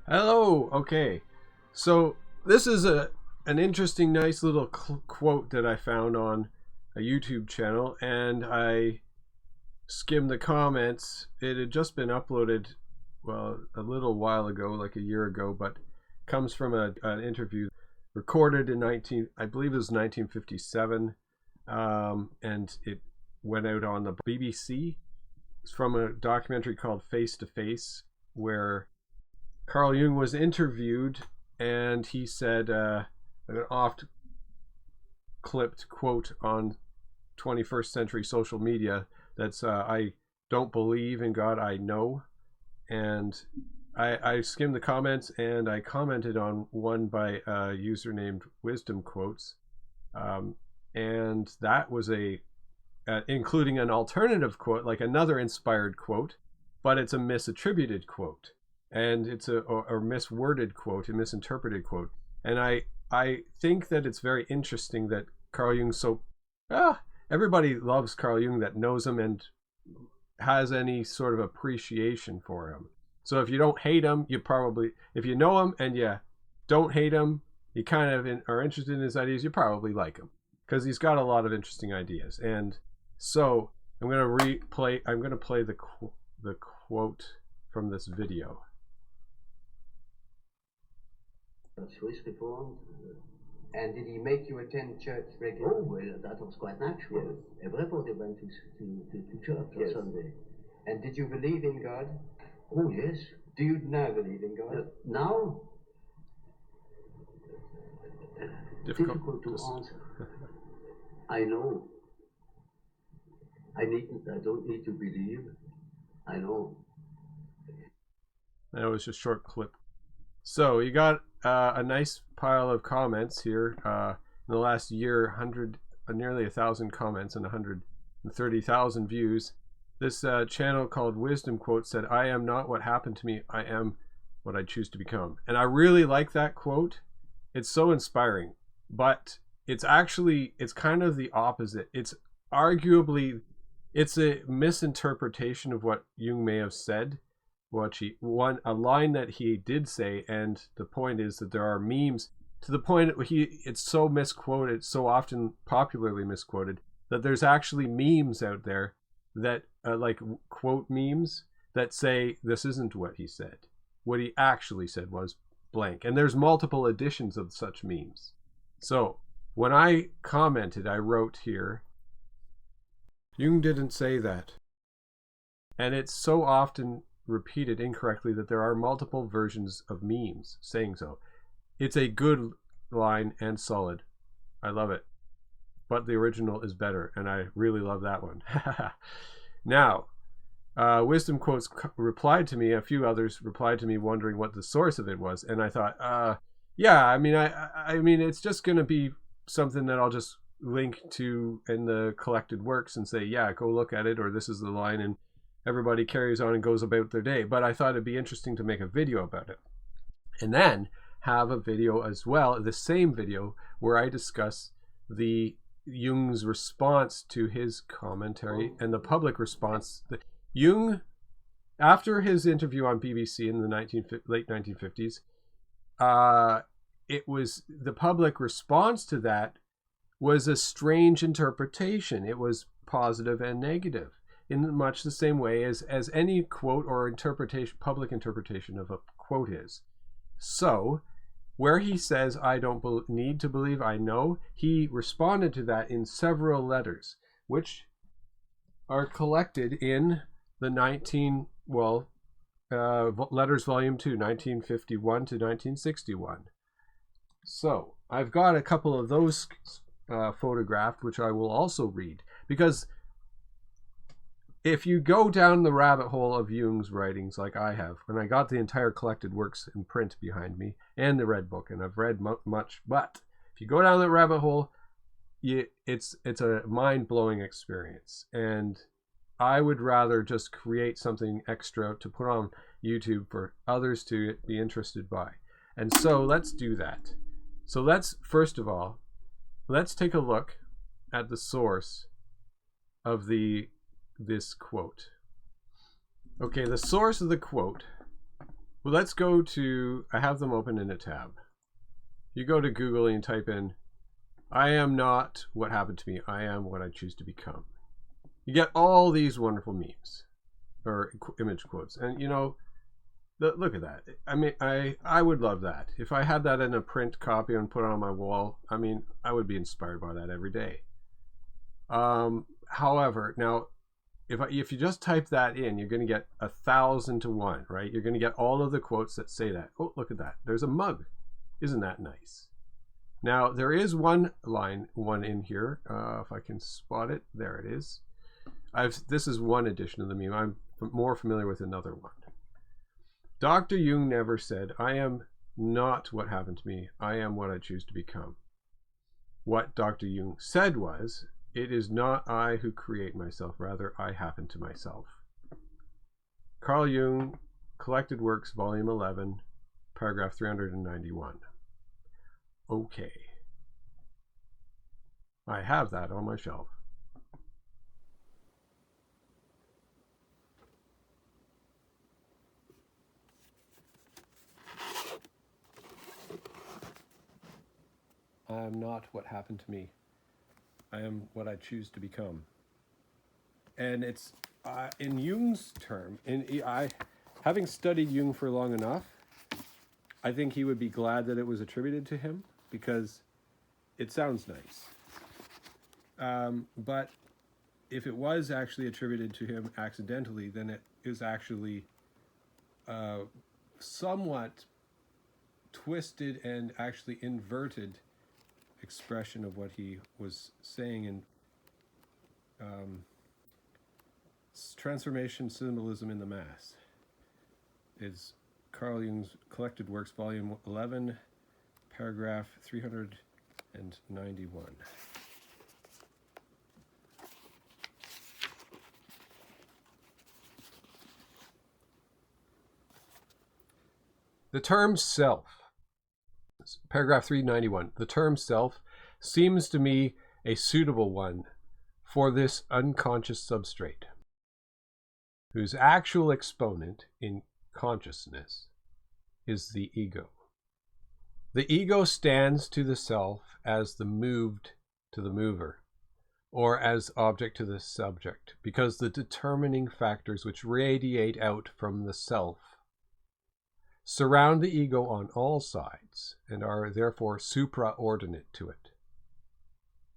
Hello. Okay, so this is an interesting, nice little quote that I found on a YouTube channel, and I skimmed the comments. It had just been uploaded, well, a little while ago, like a year ago, but comes from an interview recorded in I believe it was 1957, and it went out on the BBC. It's from a documentary called Face to Face, where Carl Jung was interviewed, and he said an oft clipped quote on 21st century social media that's I don't believe in God, I know. And I skimmed the comments, and I commented on one by a user named Wisdom Quotes, and that was including an alternative quote, like another inspired quote, but it's a misattributed quote, and it's a misworded quote, a misinterpreted quote. And I think that it's very interesting that Carl Jung everybody loves Carl Jung that knows him and has any sort of appreciation for him. So if you don't hate him, if you know him and you don't hate him, you kind of are interested in his ideas, you probably like him because he's got a lot of interesting ideas. And so I'm going to play the quote from this video. Swiss reformed. And did he make you attend church regularly? Oh, well, that was quite natural. Yes. Everybody went to church Yes. on Sunday. And did you believe in God? Oh, yes. Do you now believe in God? Now, Difficult to answer. I know. I don't need to believe. I know. That was just a short clip. So you got a nice pile of comments here. In the last year, nearly 1,000 comments and 130,000 views. This channel called Wisdom Quote said, "I am not what happened to me. I am what I choose to become." And I really like that quote. It's so inspiring, but it's kind of the opposite. It's a misinterpretation of what Jung may have said. A line that he did say, and the point is that there are memes to the point it's so misquoted, so often popularly misquoted, that there's actually memes out there that like quote memes that say this isn't what he said. What he actually said was blank, and there's multiple editions of such memes. So when I commented, I wrote here, Jung didn't say that, and it's so often repeated incorrectly that there are multiple versions of memes saying so. It's a good line and solid. I love it. But the original is better, and I really love that one. Now, Wisdom Quotes replied to me, a few others replied to me wondering what the source of it was, and I thought, yeah, I mean, it's just going to be something that I'll just link to in the collected works and say, yeah, go look at it, or this is the line, and everybody carries on and goes about their day. But I thought it'd be interesting to make a video about it, and then have a video as well, the same video, where I discuss the Jung's response to his commentary and the public response. Jung, after his interview on BBC in the late 1950s, it was the public response to that was a strange interpretation. It was positive and negative, in much the same way as any quote or interpretation, public interpretation of a quote is. So, where he says, "I don't need to believe, I know," he responded to that in several letters, which are collected in the Letters Volume 2, 1951 to 1961. So, I've got a couple of those photographed, which I will also read, because if you go down the rabbit hole of Jung's writings like I have, and I got the entire collected works in print behind me and the red book, and I've read much, but if you go down that rabbit hole, it's a mind-blowing experience, and I would rather just create something extra to put on YouTube for others to be interested by. And so let's do that. So first of all, let's take a look at the source of this quote. Okay, the source of the quote Well, let's go to, I have them open in a tab. You go to Google and type in, I am not what happened to me, I am what I choose to become. You get all these wonderful memes or image quotes. And you know, look at that. I mean, I would love that. If I had that in a print copy and put it on my wall, I mean, I would be inspired by that every day. However, now, if you just type that in, you're going to get 1,000 to 1, right? You're going to get all of the quotes that say that. Oh, look at that. There's a mug. Isn't that nice? Now, there is one in here. If I can spot it. There it is. This is one edition of the meme. I'm more familiar with another one. Dr. Jung never said, I am not what happened to me. I am what I choose to become. What Dr. Jung said was, it is not I who create myself, rather I happen to myself. Carl Jung, Collected Works, Volume 11, paragraph 391. Okay. I have that on my shelf. I am not what happened to me. I am what I choose to become. And it's in Jung's term, having studied Jung for long enough, I think he would be glad that it was attributed to him because it sounds nice. But if it was actually attributed to him accidentally, then it is actually somewhat twisted and actually inverted expression of what he was saying in Transformation Symbolism in the Mass. Is Carl Jung's Collected Works, Volume 11, paragraph 391. The term self, paragraph 391, the term self seems to me a suitable one for this unconscious substrate, whose actual exponent in consciousness is the ego. The ego stands to the self as the moved to the mover, or as object to the subject, because the determining factors which radiate out from the self surround the ego on all sides and are therefore supraordinate to it.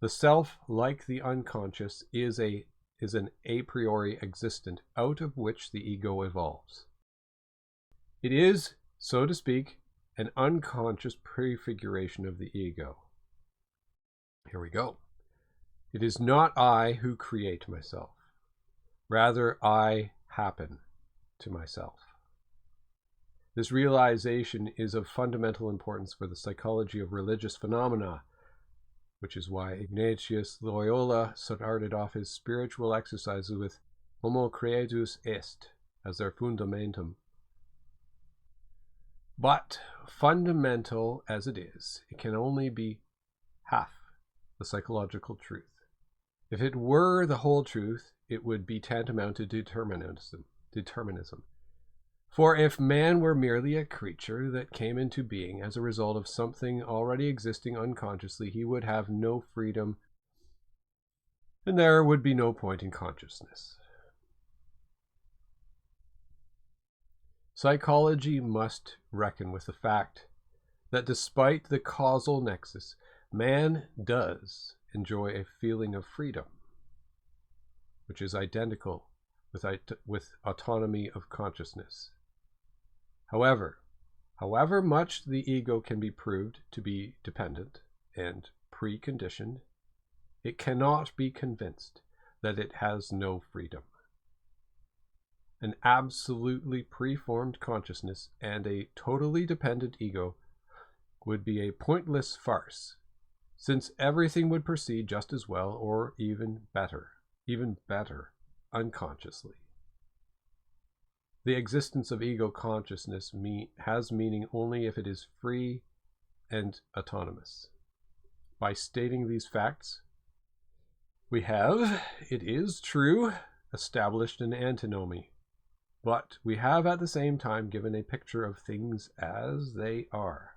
The self, like the unconscious, is an a priori existent out of which the ego evolves. It is, so to speak, an unconscious prefiguration of the ego. Here we go. It is not I who create myself. Rather, I happen to myself. This realization is of fundamental importance for the psychology of religious phenomena, which is why Ignatius Loyola started off his spiritual exercises with Homo creatus est as their fundamentum. But fundamental as it is, it can only be half the psychological truth. If it were the whole truth, it would be tantamount to determinism. For if man were merely a creature that came into being as a result of something already existing unconsciously, he would have no freedom, and there would be no point in consciousness. Psychology must reckon with the fact that despite the causal nexus, man does enjoy a feeling of freedom, which is identical with autonomy of consciousness. However much the ego can be proved to be dependent and preconditioned, it cannot be convinced that it has no freedom. An absolutely preformed consciousness and a totally dependent ego would be a pointless farce, since everything would proceed just as well or even better, unconsciously. The existence of ego consciousness has meaning only if it is free and autonomous. By stating these facts, we have, it is true, established an antinomy but we have at the same time given a picture of things as they are.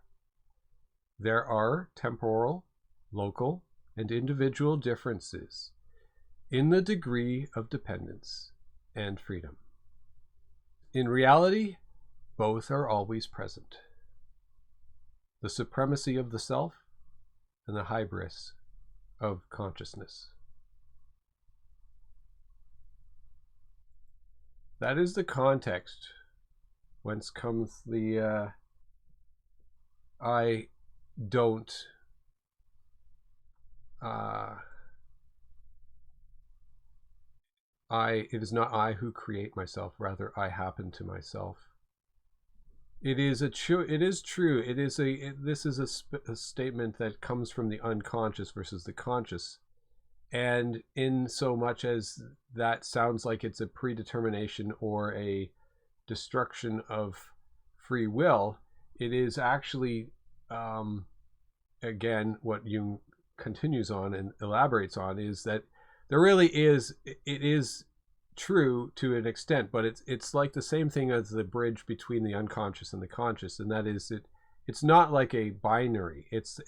There are temporal, local, and individual differences in the degree of dependence and freedom. In reality, both are always present. The supremacy of the self and the hybris of consciousness. That is the context whence comes the I don't it is not I who create myself, rather I happen to myself. It is true. This is a statement that comes from the unconscious versus the conscious. And in so much as that sounds like it's a predetermination or a destruction of free will, it is actually, again, what Jung continues on and elaborates on is that there really is, it is true to an extent, but it's like the same thing as the bridge between the unconscious and the conscious, and that is it's not like a binary. It's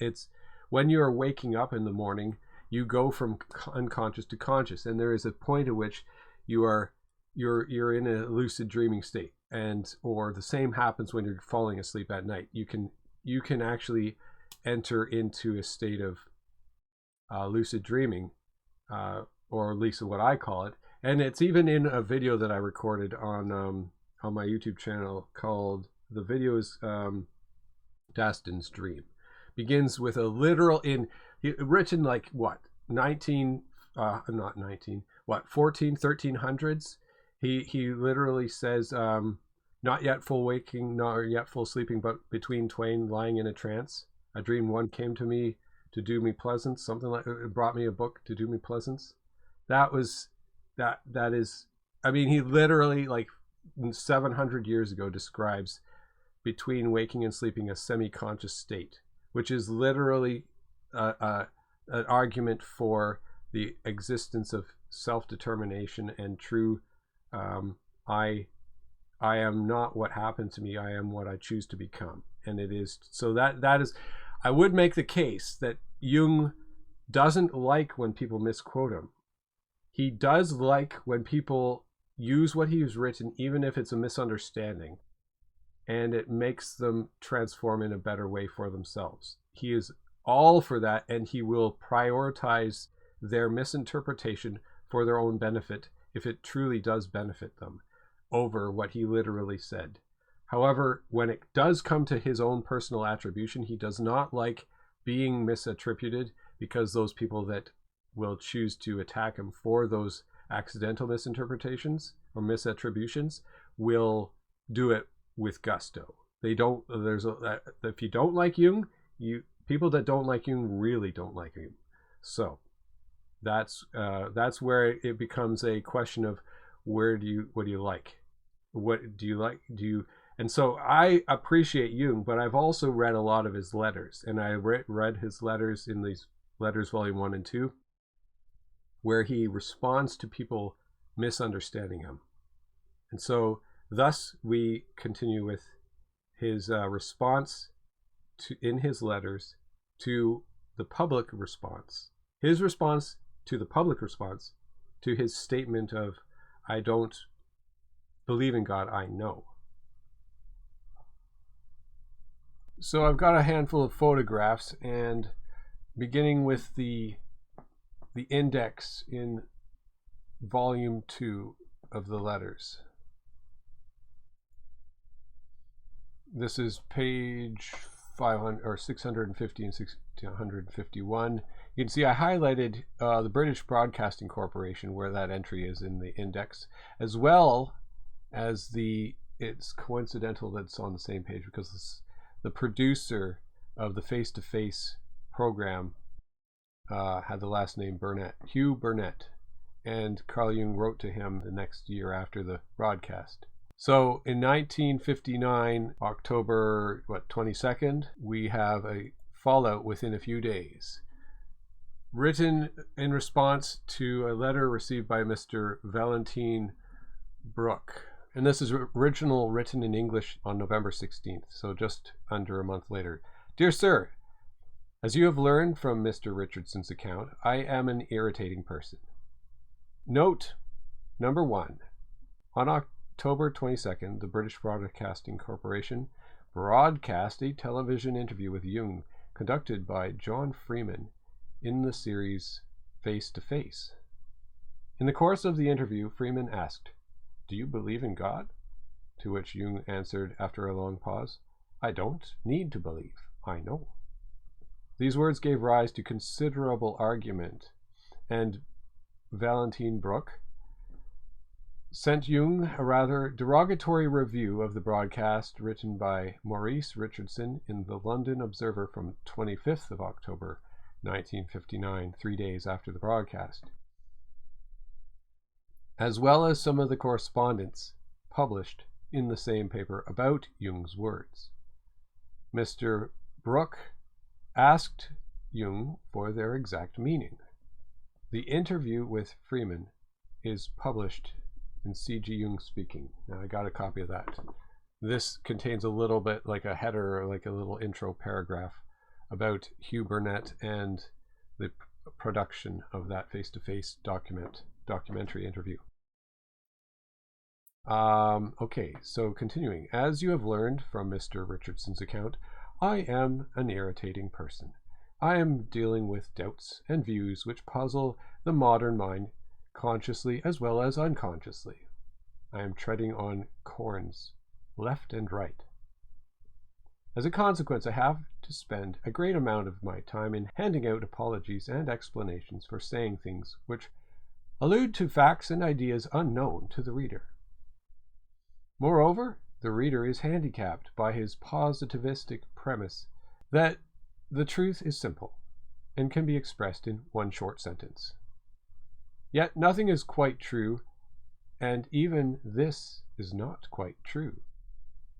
when you're waking up in the morning, you go from unconscious to conscious, and there is a point at which you're in a lucid dreaming state, or the same happens when you're falling asleep at night. You can actually enter into a state of lucid dreaming, or at least what I call it. And it's even in a video that I recorded on my YouTube channel called, the video is Daston's Dream. Begins with a literal, written like what, 1300s. He literally says, not yet full waking, nor yet full sleeping, but between twain lying in a trance. A dream one came to me to do me pleasance, something like it brought me a book to do me pleasance. That is, I mean, he literally, like 700 years ago, describes between waking and sleeping a semi-conscious state, which is literally an argument for the existence of self-determination and true, I am not what happened to me, I am what I choose to become. And it is, so that is, I would make the case that Jung doesn't like when people misquote him. He does like when people use what he's written, even if it's a misunderstanding, and it makes them transform in a better way for themselves. He is all for that, and he will prioritize their misinterpretation for their own benefit if it truly does benefit them over what he literally said. However, when it does come to his own personal attribution, he does not like being misattributed, because those people that will choose to attack him for those accidental misinterpretations or misattributions will do it with gusto. They don't, if you don't like Jung, people that don't like Jung really don't like him. So that's where it becomes a question of what do you like? And so I appreciate Jung, but I've also read a lot of his letters, and I read his letters in these letters, volume 1 and 2, where he responds to people misunderstanding him. And so thus we continue with his response in his letters to the public response. His response to the public response to his statement of, I don't believe in God, I know. So I've got a handful of photographs, and beginning with the index in volume 2 of the letters. This is page 500 or 650 and 651. You can see I highlighted the British Broadcasting Corporation, where that entry is in the index, as well as it's coincidental that it's on the same page, because the producer of the face-to-face program had the last name Burnett, Hugh Burnett, and Carl Jung wrote to him the next year after the broadcast. So in 1959, October 22nd, we have a fallout within a few days, written in response to a letter received by Mr. Valentine Brooke. And this is original written in English on November 16th, so just under a month later. Dear Sir, as you have learned from Mr. Richardson's account, I am an irritating person. Note number 1. On October 22nd, the British Broadcasting Corporation broadcast a television interview with Jung conducted by John Freeman in the series Face to Face. In the course of the interview, Freeman asked, "Do you believe in God?" To which Jung answered after a long pause, "I don't need to believe, I know." These words gave rise to considerable argument, and Valentine Bruck sent Jung a rather derogatory review of the broadcast written by Maurice Richardson in the London Observer from 25th of October 1959, 3 days after the broadcast, as well as some of the correspondence published in the same paper about Jung's words. Mr. Bruck asked Jung for their exact meaning. The interview with Freeman is published in C.G. Jung Speaking. Now I got a copy of that. This contains a little bit like a header, or like a little intro paragraph about Hugh Burnett and the production of that face-to-face documentary interview. Okay, so continuing. As you have learned from Mr. Richardson's account, I am an irritating person. I am dealing with doubts and views which puzzle the modern mind consciously as well as unconsciously. I am treading on corns, left and right. As a consequence, I have to spend a great amount of my time in handing out apologies and explanations for saying things which allude to facts and ideas unknown to the reader. Moreover, the reader is handicapped by his positivistic premise that the truth is simple and can be expressed in one short sentence. Yet nothing is quite true, and even this is not quite true.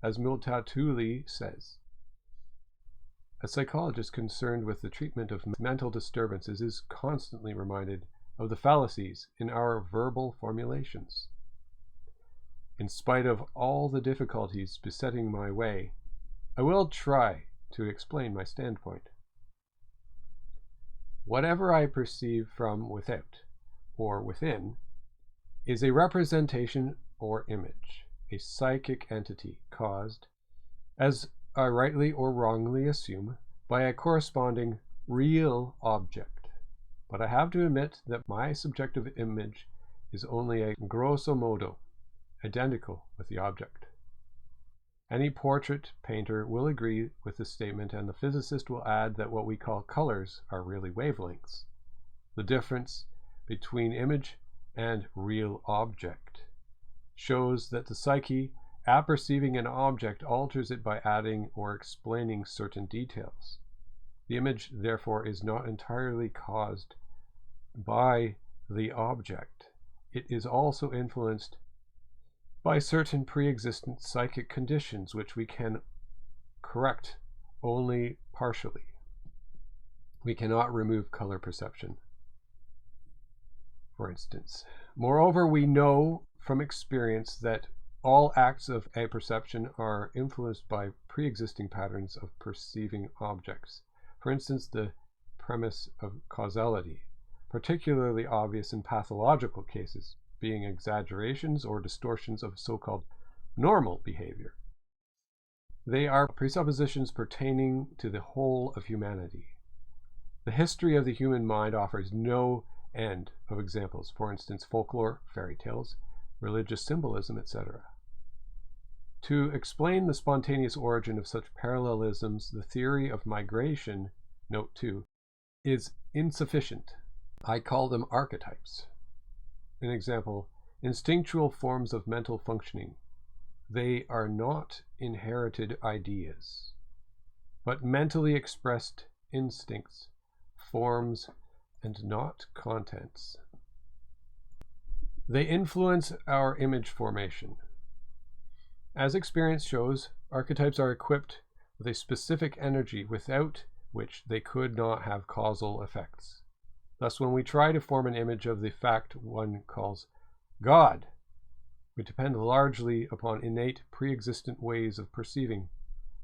As Multatuli says, a psychologist concerned with the treatment of mental disturbances is constantly reminded of the fallacies in our verbal formulations. In spite of all the difficulties besetting my way, I will try to explain my standpoint. Whatever I perceive from without or within is a representation or image, a psychic entity caused, as I rightly or wrongly assume, by a corresponding real object. But I have to admit that my subjective image is only a grosso modo identical with the object. Any portrait painter will agree with this statement, and the physicist will add that what we call colors are really wavelengths. The difference between image and real object shows that the psyche, apperceiving an object, alters it by adding or explaining certain details. The image, therefore, is not entirely caused by the object. It is also influenced by certain pre-existent psychic conditions which we can correct only partially. We cannot remove color perception, for instance. Moreover, we know from experience that all acts of apperception are influenced by pre-existing patterns of perceiving objects. For instance, the premise of causality, particularly obvious in pathological cases, being exaggerations or distortions of so-called normal behavior. They are presuppositions pertaining to the whole of humanity. The history of the human mind offers no end of examples, for instance, folklore, fairy tales, religious symbolism, etc. To explain the spontaneous origin of such parallelisms, the theory of migration, note 2, is insufficient. I call them archetypes. An example, instinctual forms of mental functioning. They are not inherited ideas, but mentally expressed instincts, forms, and not contents. They influence our image formation. As experience shows, archetypes are equipped with a specific energy without which they could not have causal effects. Thus, when we try to form an image of the fact one calls God, We depend largely upon innate pre-existent ways of perceiving,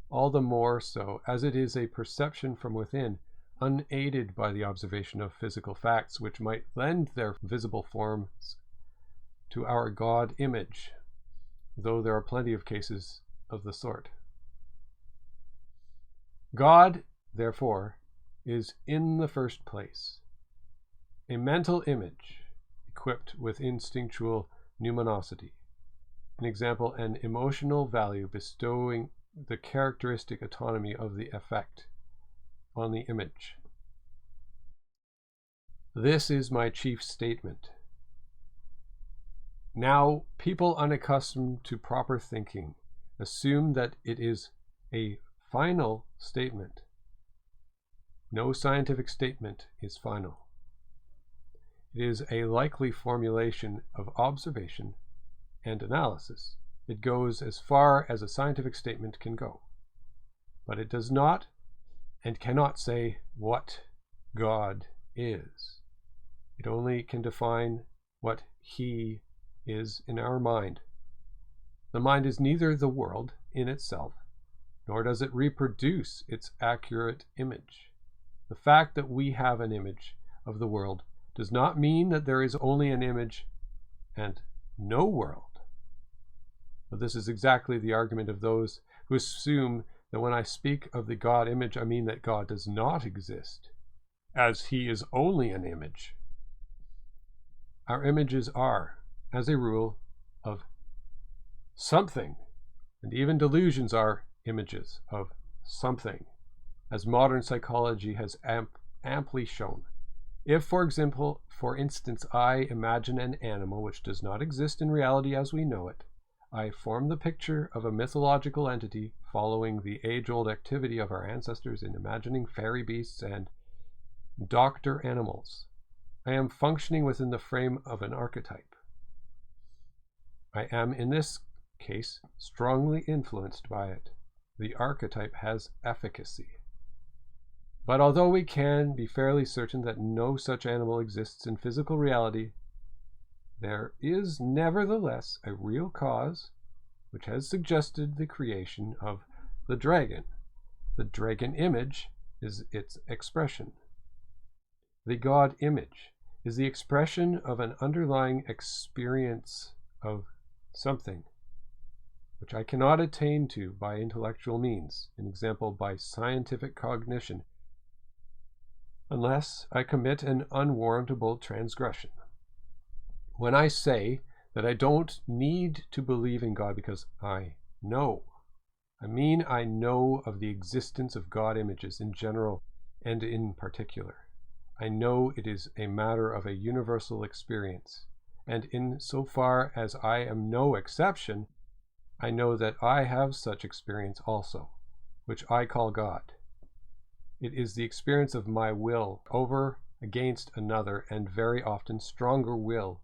all the more so as it is a perception from within, unaided by the observation of physical facts which might lend their visible forms to our God image, though there are plenty of cases of the sort. God, therefore, is in the first place a mental image equipped with instinctual numinosity. An example, an emotional value bestowing the characteristic autonomy of the effect on the image. This is my chief statement. Now, people unaccustomed to proper thinking assume that it is a final statement. No scientific statement is final. It is a likely formulation of observation and analysis. It goes as far as a scientific statement can go. But it does not and cannot say what God is. It only can define what He is in our mind. The mind is neither the world in itself, nor does it reproduce its accurate image. The fact that we have an image of the world does not mean that there is only an image and no world. But this is exactly the argument of those who assume that when I speak of the God image, I mean that God does not exist, as He is only an image. Our images are, as a rule, of something, and even delusions are images of something, as modern psychology has amply shown. If, for instance, I imagine an animal which does not exist in reality as we know it, I form the picture of a mythological entity following the age-old activity of our ancestors in imagining fairy beasts and doctor animals. I am functioning within the frame of an archetype. I am, in this case, strongly influenced by it. The archetype has efficacy. But although we can be fairly certain that no such animal exists in physical reality, there is nevertheless a real cause which has suggested the creation of the dragon. The dragon image is its expression. The God image is the expression of an underlying experience of something, which I cannot attain to by intellectual means, an example by scientific cognition, unless I commit an unwarrantable transgression. When I say that I don't need to believe in God because I know, I mean I know of the existence of God images in general and in particular. I know it is a matter of a universal experience, and in so far as I am no exception, I know that I have such experience also, which I call God. It is the experience of my will over against another, and very often stronger will,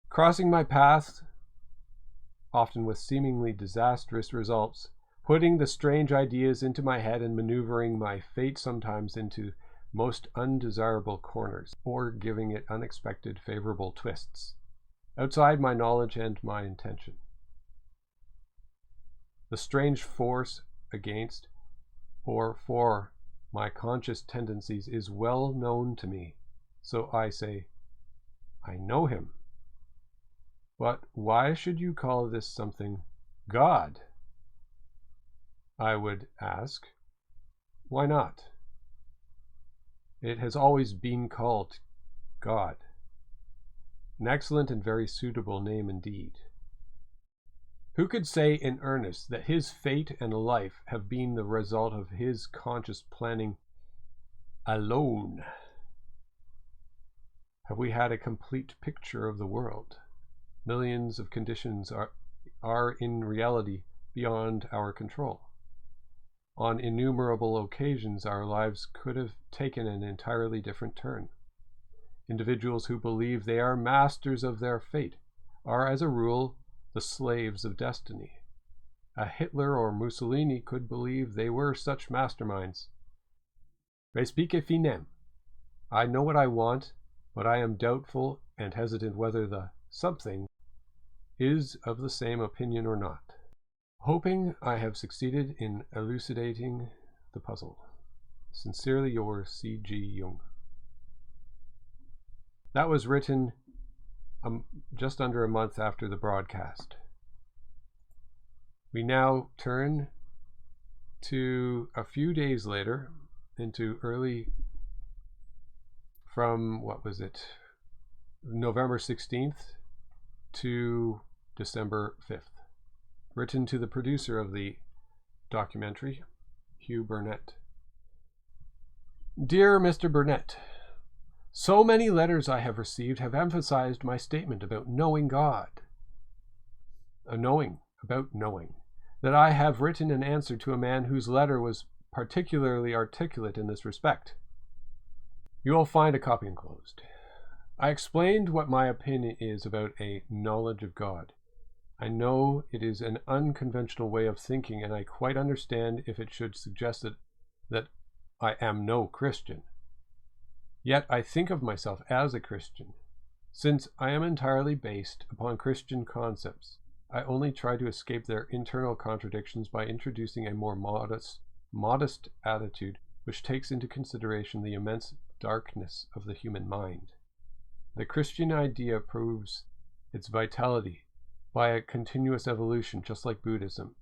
crossing my path, often with seemingly disastrous results, putting the strange ideas into my head and maneuvering my fate sometimes into most undesirable corners, or giving it unexpected favorable twists, outside my knowledge and my intention. The strange force against or for my conscious tendencies is well known to me, so I say, I know him. But why should you call this something God? I would ask, why not? It has always been called God. An excellent and very suitable name indeed. Who could say in earnest that his fate and life have been the result of his conscious planning alone? Have we had a complete picture of the world? Millions of conditions are in reality beyond our control. On innumerable occasions, our lives could have taken an entirely different turn. Individuals who believe they are masters of their fate are, as a rule, the slaves of destiny. A Hitler or Mussolini could believe they were such masterminds. Respice finem. I know what I want, but I am doubtful and hesitant whether the something is of the same opinion or not. Hoping I have succeeded in elucidating the puzzle. Sincerely yours, C.G. Jung. That was written just under a month after the broadcast. We now turn to a few days later, into from November 16th to December 5th. Written to the producer of the documentary, Hugh Burnett. Dear Mr. Burnett, so many letters I have received have emphasized my statement about knowing God. Knowing, that I have written an answer to a man whose letter was particularly articulate in this respect. You will find a copy enclosed. I explained what my opinion is about a knowledge of God. I know it is an unconventional way of thinking, and I quite understand if it should suggest that I am no Christian. Yet I think of myself as a Christian. Since I am entirely based upon Christian concepts, I only try to escape their internal contradictions by introducing a more modest attitude which takes into consideration the immense darkness of the human mind. The Christian idea proves its vitality by a continuous evolution, just like Buddhism.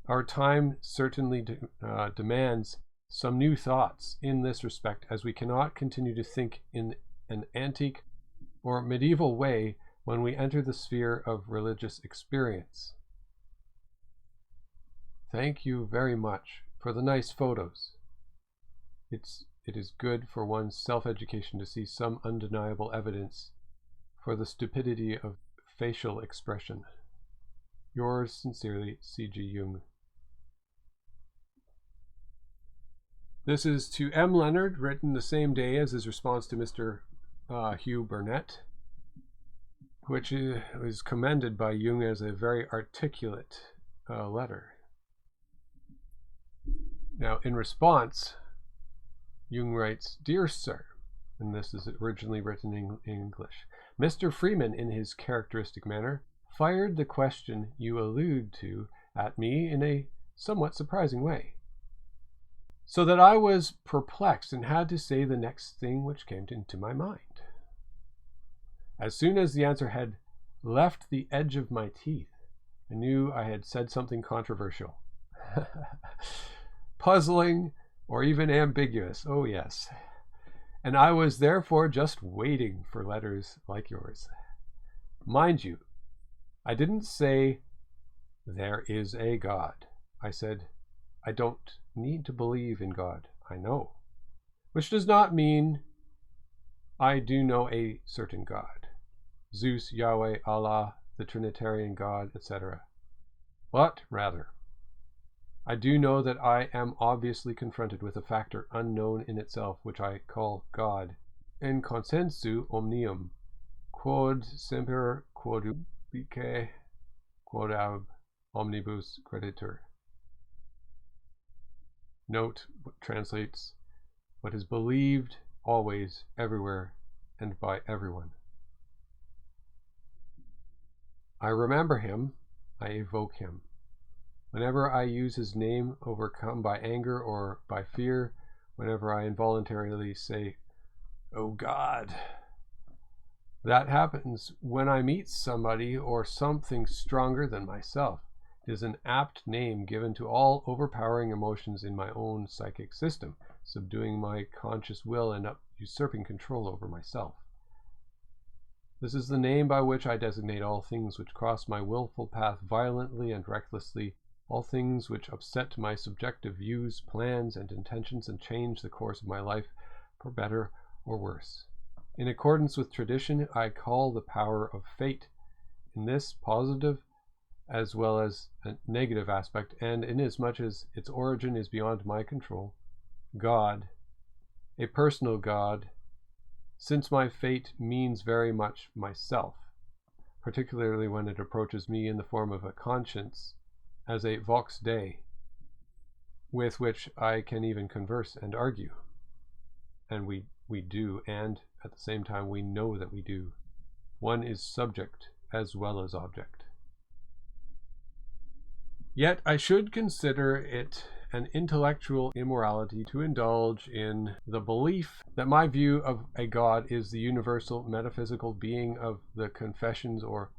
Our time certainly demands some new thoughts in this respect, as we cannot continue to think in an antique or medieval way when we enter the sphere of religious experience. Thank you very much for the nice photos. It is good for one's self-education to see some undeniable evidence for the stupidity of facial expression. Yours sincerely, C.G. Jung. This is to M. Leonard, written the same day as his response to Mr. Hugh Burnett, which is commended by Jung as a very articulate letter. Now, in response, Jung writes, Dear Sir, and this is originally written in English, Mr. Freeman, in his characteristic manner, fired the question you allude to at me in a somewhat surprising way, so that I was perplexed and had to say the next thing which came into my mind. As soon as the answer had left the edge of my teeth, I knew I had said something controversial, puzzling, or even ambiguous. Oh yes. And I was therefore just waiting for letters like yours. Mind you, I didn't say, there is a God. I said, I don't need to believe in God. I know. Which does not mean I do know a certain God. Zeus, Yahweh, Allah, the Trinitarian God, etc. But rather, I do know that I am obviously confronted with a factor unknown in itself, which I call God, in consensu omnium, quod semper quodusque quod ab omnibus creditur. Note what translates what is believed always, everywhere, and by everyone. I remember him, I evoke him. Whenever I use his name overcome by anger or by fear, whenever I involuntarily say, Oh God, that happens when I meet somebody or something stronger than myself. It is an apt name given to all overpowering emotions in my own psychic system, subduing my conscious will and usurping control over myself. This is the name by which I designate all things which cross my willful path violently and recklessly, all things which upset my subjective views, plans, and intentions and change the course of my life for better or worse. In accordance with tradition, I call the power of fate, in this positive as well as a negative aspect, and inasmuch as its origin is beyond my control, God, a personal God, since my fate means very much myself, particularly when it approaches me in the form of a conscience, as a vox Dei, with which I can even converse and argue. And we do, and at the same time we know that we do. One is subject as well as object. Yet I should consider it an intellectual immorality to indulge in the belief that my view of a God is the universal metaphysical being of the confessions or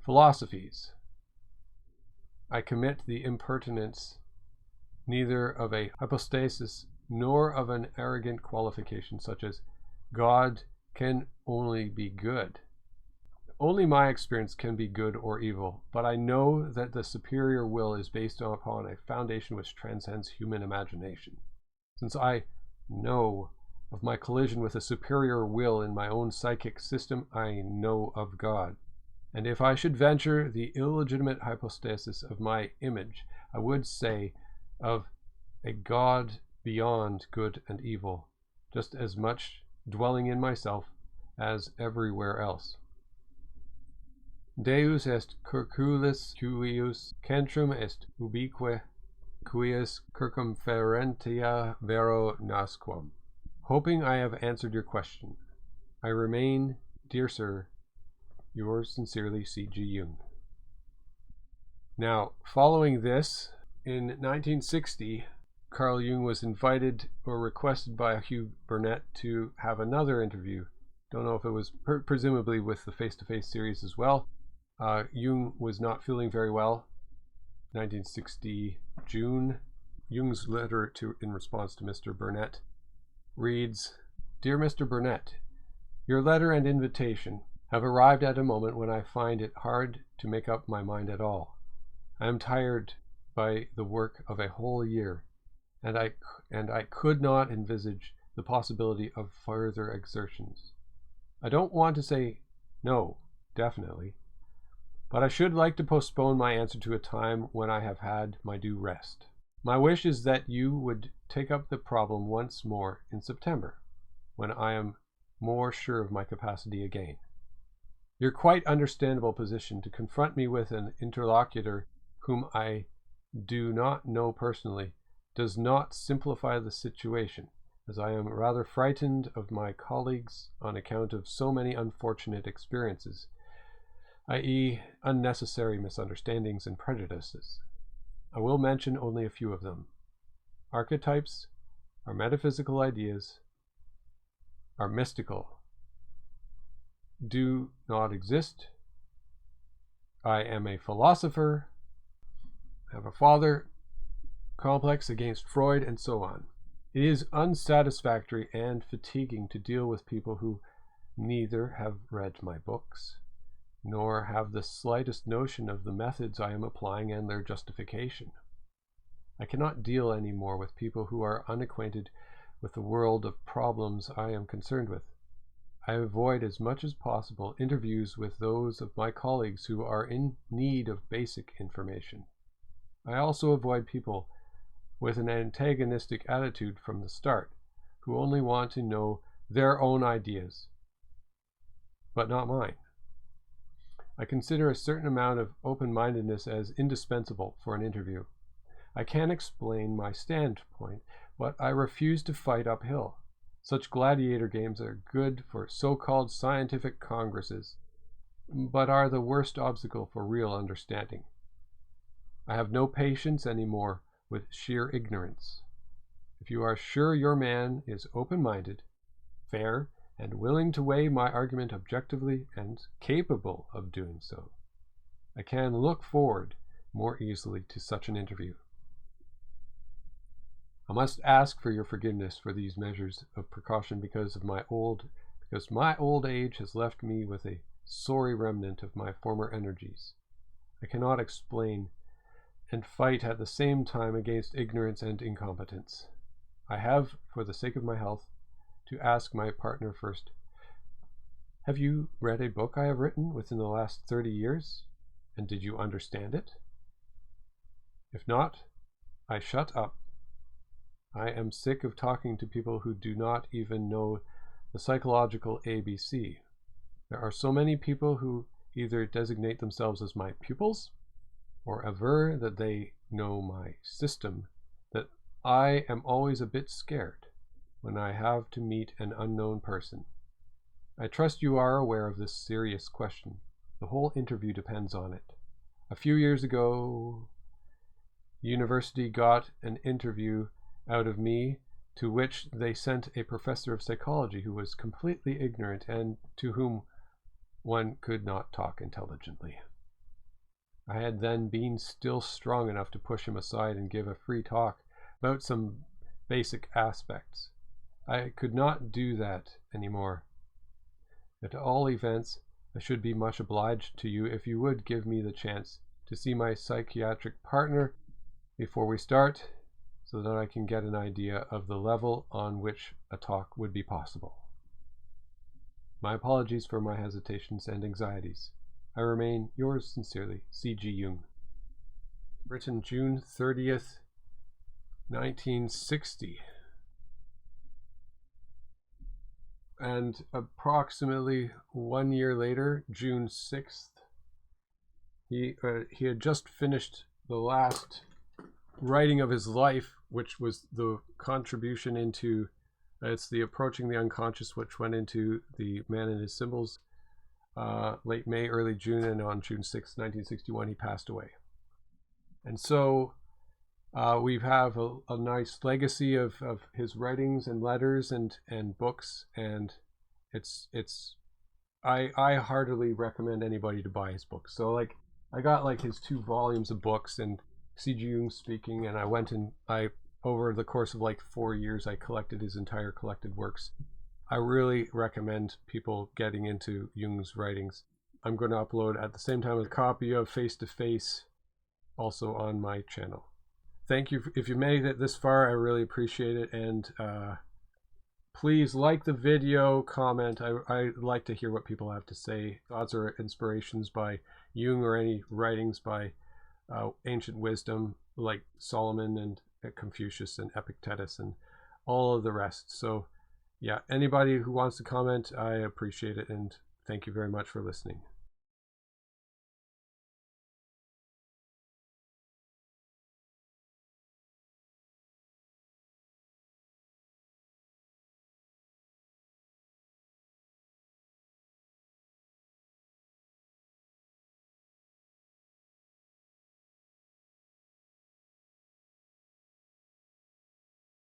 philosophies. I commit the impertinence neither of a hypostasis nor of an arrogant qualification such as God can only be good. Only my experience can be good or evil, but I know that the superior will is based upon a foundation which transcends human imagination. Since I know of my collision with a superior will in my own psychic system, I know of God. And if I should venture the illegitimate hypostasis of my image, I would say of a God beyond good and evil, just as much dwelling in myself as everywhere else. Deus est circulis cuius centrum est ubique quies circumferentia vero nasquam. Hoping I have answered your question, I remain, dear sir, yours sincerely, C.G. Jung. Now, following this, in 1960, Carl Jung was invited or requested by Hugh Burnett to have another interview. Don't know if it was presumably with the face-to-face series as well. Jung was not feeling very well. 1960 June. Jung's letter in response to Mr. Burnett reads, Dear Mr. Burnett, your letter and invitation have arrived at a moment when I find it hard to make up my mind at all. I am tired by the work of a whole year, and I could not envisage the possibility of further exertions. I don't want to say no, definitely, but I should like to postpone my answer to a time when I have had my due rest. My wish is that you would take up the problem once more in September, when I am more sure of my capacity again. Your quite understandable position to confront me with an interlocutor whom I do not know personally does not simplify the situation, as I am rather frightened of my colleagues on account of so many unfortunate experiences, i.e., unnecessary misunderstandings and prejudices. I will mention only a few of them. Archetypes are metaphysical ideas, are mystical, do not exist. I am a philosopher, have a father complex against Freud, and so on. It is unsatisfactory and fatiguing to deal with people who neither have read my books, nor have the slightest notion of the methods I am applying and their justification. I cannot deal any more with people who are unacquainted with the world of problems I am concerned with. I avoid as much as possible interviews with those of my colleagues who are in need of basic information. I also avoid people with an antagonistic attitude from the start, who only want to know their own ideas, but not mine. I consider a certain amount of open-mindedness as indispensable for an interview. I can explain my standpoint, but I refuse to fight uphill. Such gladiator games are good for so-called scientific congresses, but are the worst obstacle for real understanding. I have no patience anymore with sheer ignorance. If you are sure your man is open-minded, fair, and willing to weigh my argument objectively and capable of doing so, I can look forward more easily to such an interview. I must ask for your forgiveness for these measures of precaution because my old age has left me with a sorry remnant of my former energies. I cannot explain and fight at the same time against ignorance and incompetence. I have, for the sake of my health, to ask my partner first, have you read a book I have written within the last 30 years, and did you understand it? If not, I shut up. I am sick of talking to people who do not even know the psychological ABC. There are so many people who either designate themselves as my pupils or aver that they know my system that I am always a bit scared when I have to meet an unknown person. I trust you are aware of this serious question. The whole interview depends on it. A few years ago, university got an interview out of me, to which they sent a professor of psychology who was completely ignorant and to whom one could not talk intelligently. I had then been still strong enough to push him aside and give a free talk about some basic aspects. I could not do that anymore. At all events, I should be much obliged to you if you would give me the chance to see my psychiatric partner before we start, so that I can get an idea of the level on which a talk would be possible. My apologies for my hesitations and anxieties. I remain yours sincerely, C.G. Jung. Written June 30th, 1960. And approximately 1 year later, June 6th, he had just finished the last writing of his life, which was the contribution into, it's the Approaching the Unconscious, which went into the Man and His Symbols, late May, early June, and on June 6, 1961, he passed away. And so we have a nice legacy of his writings and letters and books, and I heartily recommend anybody to buy his books. So like I got like his 2 volumes of books and C.G. Jung speaking, and I went and over the course of like 4 years, I collected his entire collected works. I really recommend people getting into Jung's writings. I'm going to upload at the same time a copy of Face to Face also on my channel. Thank you. If you made it this far, I really appreciate it. And please like the video, comment. I like to hear what people have to say. Thoughts or inspirations by Jung or any writings by ancient wisdom like Solomon and Confucius and Epictetus and all of the rest. So yeah, anybody who wants to comment, I appreciate it, and thank you very much for listening.